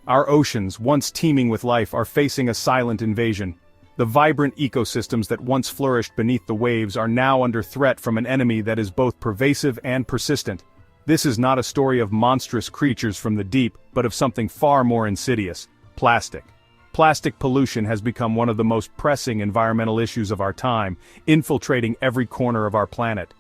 Our oceans, once teeming with life, are facing a silent invasion. The vibrant ecosystems that once flourished beneath the waves are now under threat from an enemy that is both pervasive and persistent. This is not a story of monstrous creatures from the deep, but of something far more insidious: plastic. Plastic pollution has become one of the most pressing environmental issues of our time, infiltrating every corner of our planet.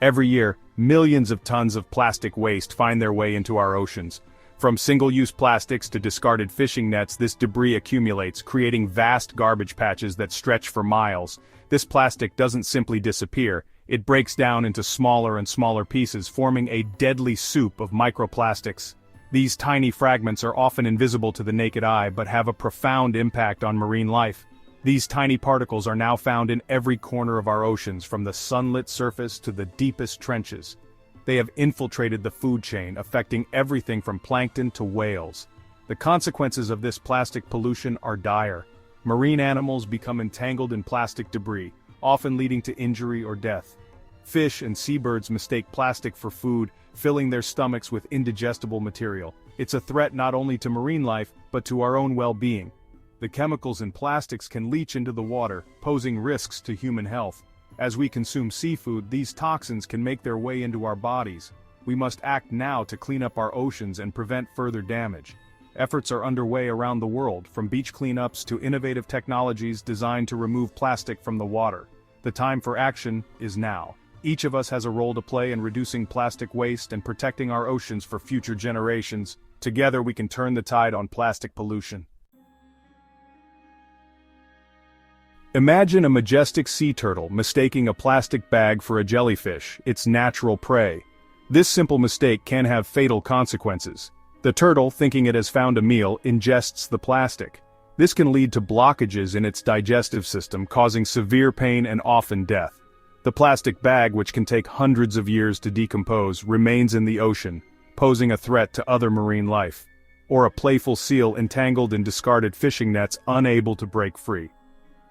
Every year, millions of tons of plastic waste find their way into our oceans. From single-use plastics to discarded fishing nets, this debris accumulates, creating vast garbage patches that stretch for miles. This plastic doesn't simply disappear, it breaks down into smaller and smaller pieces, forming a deadly soup of microplastics. These tiny fragments are often invisible to the naked eye but have a profound impact on marine life. These tiny particles are now found in every corner of our oceans, from the sunlit surface to the deepest trenches. They have infiltrated the food chain, affecting everything from plankton to whales. The consequences of this plastic pollution are dire. Marine animals become entangled in plastic debris, often leading to injury or death. Fish and seabirds mistake plastic for food, filling their stomachs with indigestible material. It's a threat not only to marine life, but to our own well-being. The chemicals in plastics can leach into the water, posing risks to human health. As we consume seafood, these toxins can make their way into our bodies. We must act now to clean up our oceans and prevent further damage. Efforts are underway around the world, from beach cleanups to innovative technologies designed to remove plastic from the water. The time for action is now. Each of us has a role to play in reducing plastic waste and protecting our oceans for future generations. Together we can turn the tide on plastic pollution. Imagine a majestic sea turtle mistaking a plastic bag for a jellyfish, its natural prey. This simple mistake can have fatal consequences. The turtle, thinking it has found a meal, ingests the plastic. This can lead to blockages in its digestive system, causing severe pain and often death. The plastic bag, which can take hundreds of years to decompose, remains in the ocean, posing a threat to other marine life. Or a playful seal entangled in discarded fishing nets, unable to break free.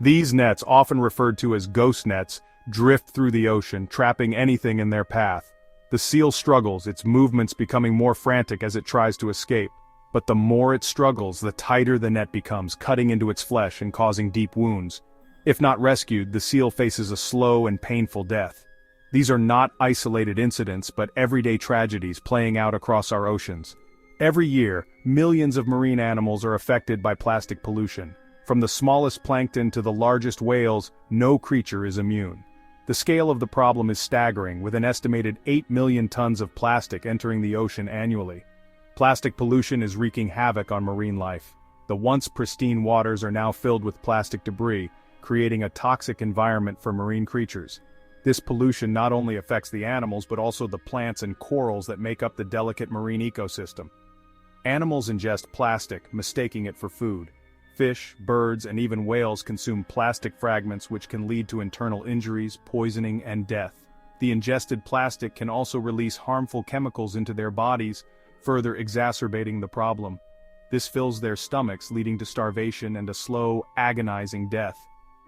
These nets, often referred to as ghost nets, drift through the ocean, trapping anything in their path. The seal struggles, its movements becoming more frantic as it tries to escape. But the more it struggles, the tighter the net becomes, cutting into its flesh and causing deep wounds. If not rescued, the seal faces a slow and painful death. These are not isolated incidents, but everyday tragedies playing out across our oceans. Every year, millions of marine animals are affected by plastic pollution. From the smallest plankton to the largest whales, no creature is immune. The scale of the problem is staggering, with an estimated 8 million tons of plastic entering the ocean annually. Plastic pollution is wreaking havoc on marine life. The once pristine waters are now filled with plastic debris, creating a toxic environment for marine creatures. This pollution not only affects the animals but also the plants and corals that make up the delicate marine ecosystem. Animals ingest plastic, mistaking it for food. Fish, birds, and even whales consume plastic fragments, which can lead to internal injuries, poisoning, and death. The ingested plastic can also release harmful chemicals into their bodies, further exacerbating the problem. This fills their stomachs, leading to starvation and a slow, agonizing death.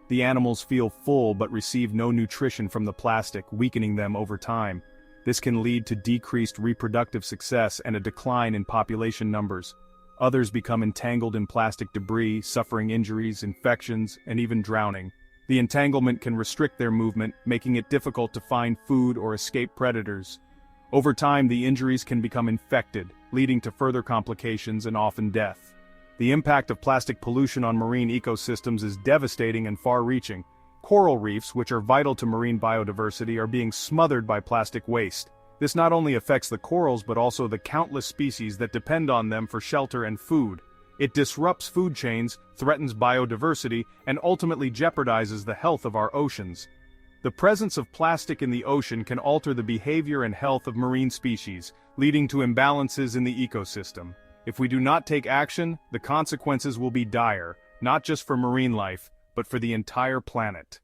The animals feel full but receive no nutrition from the plastic, weakening them over time. This can lead to decreased reproductive success and a decline in population numbers. Others become entangled in plastic debris, suffering injuries, infections, and even drowning. The entanglement can restrict their movement, making it difficult to find food or escape predators. Over time, the injuries can become infected, leading to further complications and often death. The impact of plastic pollution on marine ecosystems is devastating and far-reaching. Coral reefs, which are vital to marine biodiversity, are being smothered by plastic waste. This not only affects the corals but also the countless species that depend on them for shelter and food. It disrupts food chains, threatens biodiversity, and ultimately jeopardizes the health of our oceans. The presence of plastic in the ocean can alter the behavior and health of marine species, leading to imbalances in the ecosystem. If we do not take action, the consequences will be dire, not just for marine life, but for the entire planet.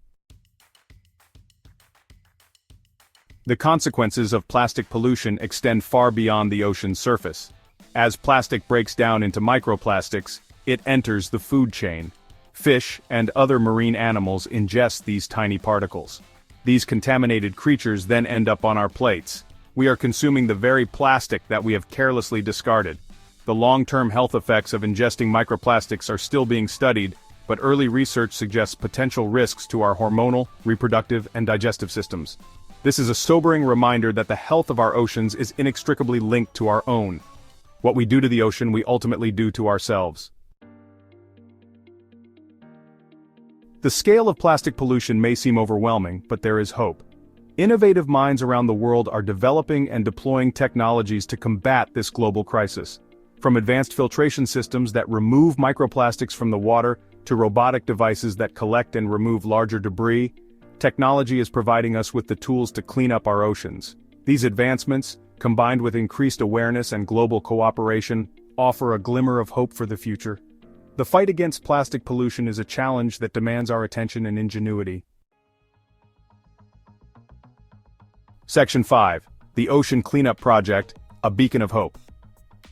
The consequences of plastic pollution extend far beyond the ocean's surface. As plastic breaks down into microplastics, it enters the food chain. Fish and other marine animals ingest these tiny particles. These contaminated creatures then end up on our plates. We are consuming the very plastic that we have carelessly discarded. The long-term health effects of ingesting microplastics are still being studied, but early research suggests potential risks to our hormonal, reproductive, and digestive systems. This is a sobering reminder that the health of our oceans is inextricably linked to our own. What we do to the ocean, we ultimately do to ourselves. The scale of plastic pollution may seem overwhelming, but there is hope. Innovative minds around the world are developing and deploying technologies to combat this global crisis. From advanced filtration systems that remove microplastics from the water to robotic devices that collect and remove larger debris, technology is providing us with the tools to clean up our oceans. These advancements, combined with increased awareness and global cooperation, offer a glimmer of hope for the future. The fight against plastic pollution is a challenge that demands our attention and ingenuity. Section 5. The Ocean Cleanup Project, a beacon of hope.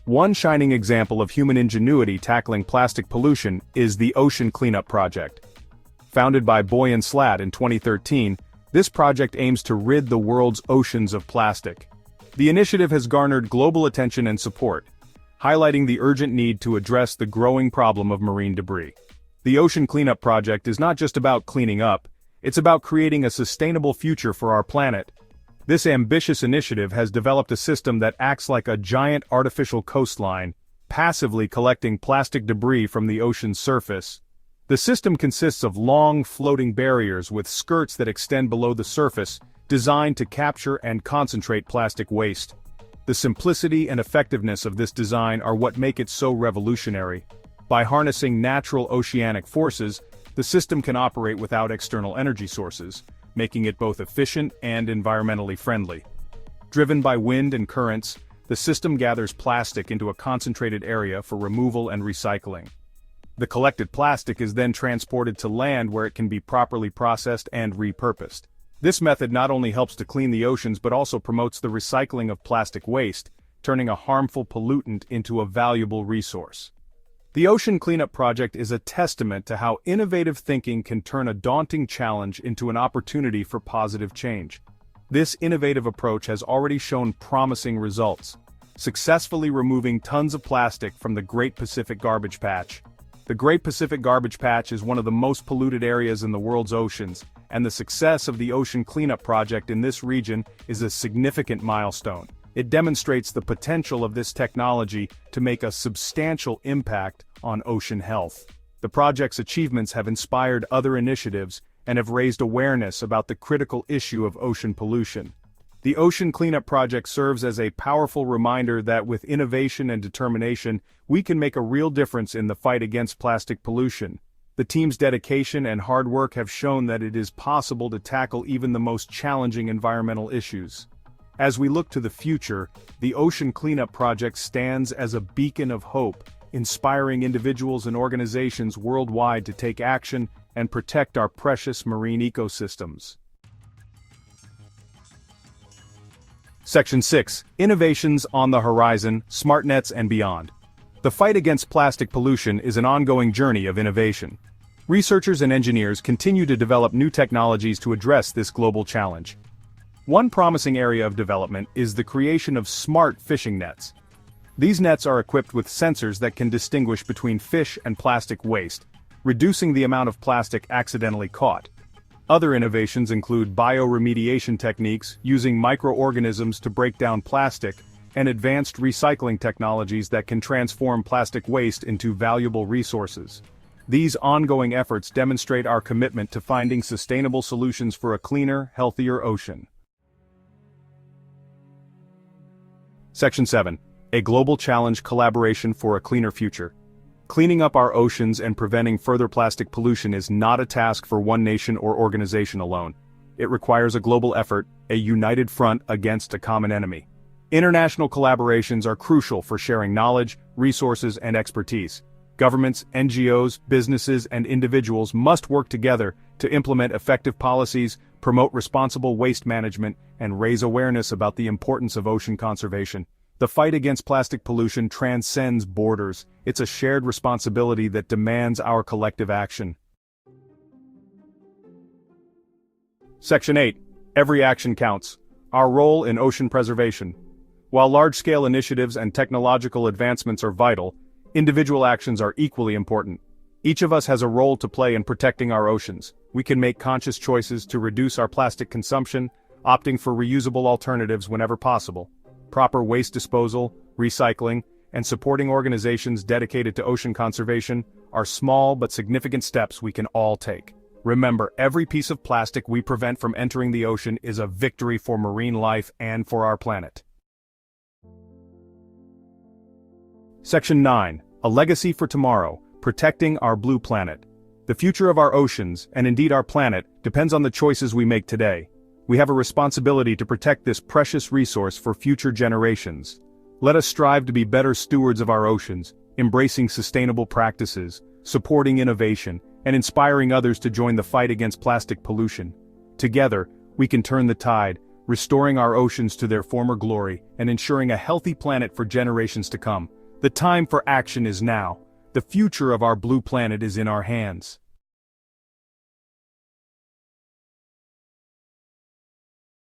One shining example of human ingenuity tackling plastic pollution is the Ocean Cleanup Project. Founded by Boy and Slat in 2013, this project aims to rid the world's oceans of plastic. The initiative has garnered global attention and support, highlighting the urgent need to address the growing problem of marine debris. The Ocean Cleanup Project is not just about cleaning up, it's about creating a sustainable future for our planet. This ambitious initiative has developed a system that acts like a giant artificial coastline, passively collecting plastic debris from the ocean's surface. The system consists of long, floating barriers with skirts that extend below the surface, designed to capture and concentrate plastic waste. The simplicity and effectiveness of this design are what make it so revolutionary. By harnessing natural oceanic forces, the system can operate without external energy sources, making it both efficient and environmentally friendly. Driven by wind and currents, the system gathers plastic into a concentrated area for removal and recycling. The collected plastic is then transported to land where it can be properly processed and repurposed. This method not only helps to clean the oceans but also promotes the recycling of plastic waste, turning a harmful pollutant into a valuable resource. The Ocean Cleanup Project is a testament to how innovative thinking can turn a daunting challenge into an opportunity for positive change. This innovative approach has already shown promising results, successfully removing tons of plastic from the Great Pacific Garbage Patch. The Great Pacific Garbage Patch is one of the most polluted areas in the world's oceans, and the success of the Ocean Cleanup Project in this region is a significant milestone. It demonstrates the potential of this technology to make a substantial impact on ocean health. The project's achievements have inspired other initiatives and have raised awareness about the critical issue of ocean pollution. The Ocean Cleanup Project serves as a powerful reminder that with innovation and determination, we can make a real difference in the fight against plastic pollution. The team's dedication and hard work have shown that it is possible to tackle even the most challenging environmental issues. As we look to the future, the Ocean Cleanup Project stands as a beacon of hope, inspiring individuals and organizations worldwide to take action and protect our precious marine ecosystems. Section 6. Innovations on the Horizon, Smart Nets and Beyond. The fight against plastic pollution is an ongoing journey of innovation. Researchers and engineers continue to develop new technologies to address this global challenge. One promising area of development is the creation of smart fishing nets. These nets are equipped with sensors that can distinguish between fish and plastic waste, reducing the amount of plastic accidentally caught. Other innovations include bioremediation techniques using microorganisms to break down plastic, and advanced recycling technologies that can transform plastic waste into valuable resources. These ongoing efforts demonstrate our commitment to finding sustainable solutions for a cleaner, healthier ocean. Section 7. A Global Challenge Collaboration for a Cleaner Future. Cleaning up our oceans and preventing further plastic pollution is not a task for one nation or organization alone. It requires a global effort, a united front against a common enemy. International collaborations are crucial for sharing knowledge, resources, and expertise. Governments, NGOs, businesses, and individuals must work together to implement effective policies, promote responsible waste management, and raise awareness about the importance of ocean conservation. The fight against plastic pollution transcends borders. It's a shared responsibility that demands our collective action. Section 8. Every action counts. Our role in ocean preservation. While large-scale initiatives and technological advancements are vital, individual actions are equally important. Each of us has a role to play in protecting our oceans. We can make conscious choices to reduce our plastic consumption, opting for reusable alternatives whenever possible. Proper waste disposal, recycling, and supporting organizations dedicated to ocean conservation are small but significant steps we can all take. Remember, every piece of plastic we prevent from entering the ocean is a victory for marine life and for our planet. Section 9. A Legacy for Tomorrow, Protecting Our Blue Planet. The future of our oceans, and indeed our planet, depends on the choices we make today. We have a responsibility to protect this precious resource for future generations. Let us strive to be better stewards of our oceans, embracing sustainable practices, supporting innovation, and inspiring others to join the fight against plastic pollution. Together, we can turn the tide, restoring our oceans to their former glory and ensuring a healthy planet for generations to come. The time for action is now. The future of our blue planet is in our hands.